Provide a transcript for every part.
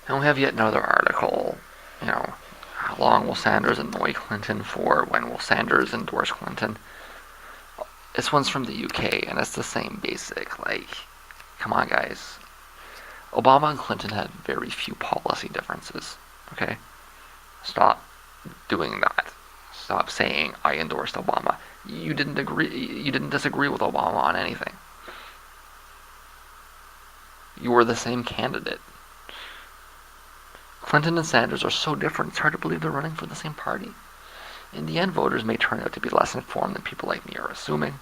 And we have yet another article, you know, how long will Sanders annoy Clinton for? When will Sanders endorse Clinton? This one's from the UK, and it's the same basic, like, come on, guys. Obama and Clinton had very few policy differences, okay? Stop doing that. Stop saying, I endorsed Obama. You didn't disagree with Obama on anything. You were the same candidate. Clinton and Sanders are so different, it's hard to believe they're running for the same party. In the end, voters may turn out to be less informed than people like me are assuming.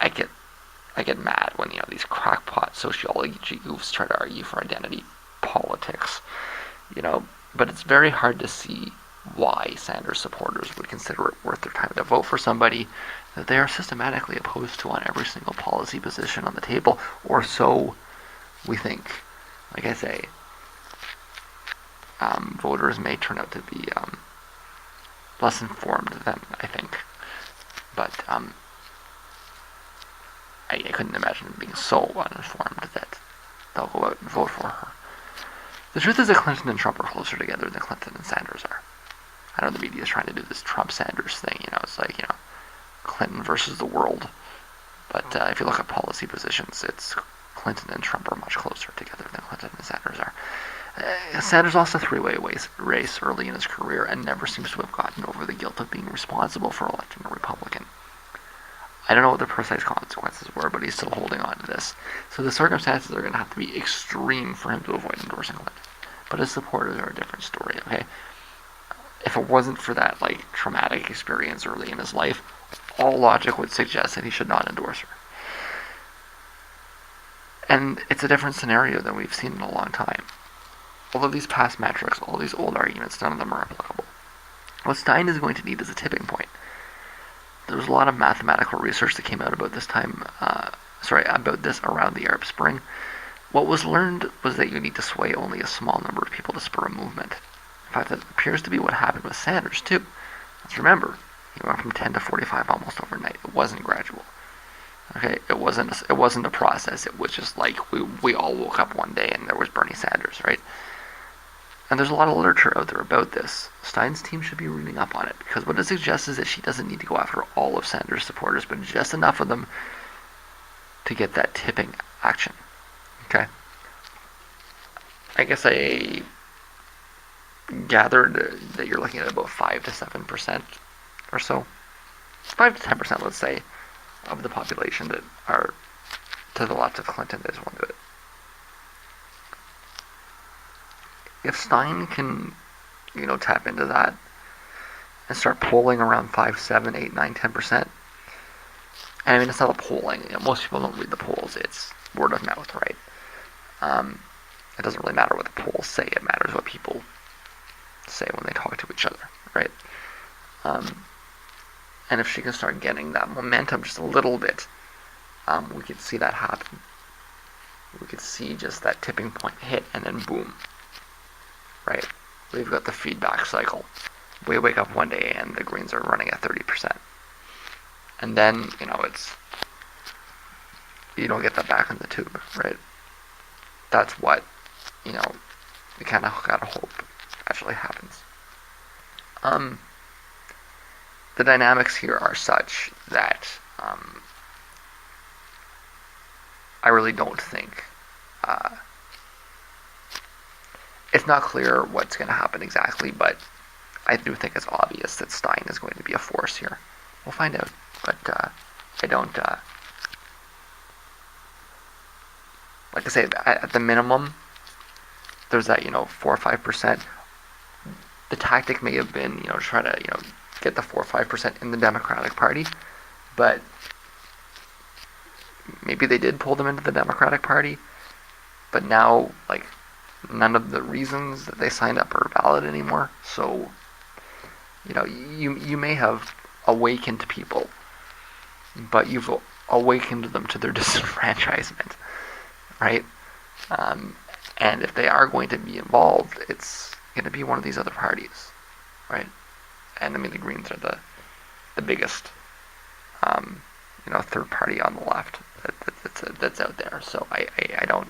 I get mad when these crackpot sociology goofs try to argue for identity politics, but it's very hard to see why Sanders supporters would consider it worth their time to vote for somebody that they are systematically opposed to on every single policy position on the table, or so we think. Like I say, voters may turn out to be less informed than I think, but I couldn't imagine them being so uninformed that they'll go out and vote for her. The truth is that Clinton and Trump are closer together than Clinton and Sanders are. I know the media is trying to do this Trump-Sanders thing, it's like, Clinton versus the world. But if you look at policy positions, it's Clinton and Trump are much closer together than Clinton and Sanders are. Sanders lost a three-way race early in his career and never seems to have gotten over the guilt of being responsible for electing a Republican. I don't know what the precise consequences were, but he's still holding on to this. So the circumstances are going to have to be extreme for him to avoid endorsing Clinton. But his supporters are a different story, okay? If it wasn't for that, traumatic experience early in his life, all logic would suggest that he should not endorse her. And it's a different scenario than we've seen in a long time. All of these past metrics, all these old arguments, none of them are applicable. What Stein is going to need is a tipping point. There was a lot of mathematical research that came out about this around the Arab Spring. What was learned was that you need to sway only a small number of people to spur a movement. In fact, that appears to be what happened with Sanders, too. Let's remember, he went from 10 to 45 almost overnight. It wasn't gradual. Okay, it wasn't a process. It was just like we all woke up one day and there was Bernie Sanders, right? And there's a lot of literature out there about this. Stein's team should be reading up on it, because what it suggests is that she doesn't need to go after all of Sanders' supporters, but just enough of them to get that tipping action. Okay? I guess I gathered that you're looking at about 5 to 7% or so. 5 to 10%, let's say, of the population that are to the left of Clinton that just want to do it. If Stein can, tap into that and start polling around 5, 7, 8, 9, 10%, and I mean, it's not a polling. Most people don't read the polls. It's word of mouth, right? It doesn't really matter what the polls say. It matters what people say when they talk to each other, right? And if she can start getting that momentum just a little bit, we could see that happen. We could see just that tipping point hit, and then boom. Right? We've got the feedback cycle. We wake up one day and the Greens are running at 30%. And then, it's, you don't get that back in the tube, right? That's what, you kind of gotta hope actually happens. The dynamics here are such that I really don't think it's not clear what's going to happen exactly, but I do think it's obvious that Stein is going to be a force here. We'll find out, but I don't. Like I say, at the minimum, there's that 4 or 5%. The tactic may have been try to get the 4 or 5% in the Democratic Party, but maybe they did pull them into the Democratic Party, but now none of the reasons that they signed up are valid anymore. So, you may have awakened people, but you've awakened them to their disenfranchisement, right? And if they are going to be involved, it's going to be one of these other parties, right? And I mean, the Greens are the biggest, third party on the left that's out there. So I don't.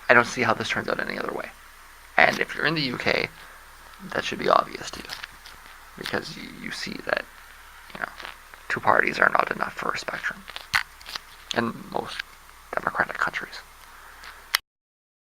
I don't see how this turns out any other way. And if you're in the UK, that should be obvious to you, because you see that, two parties are not enough for a spectrum in most democratic countries.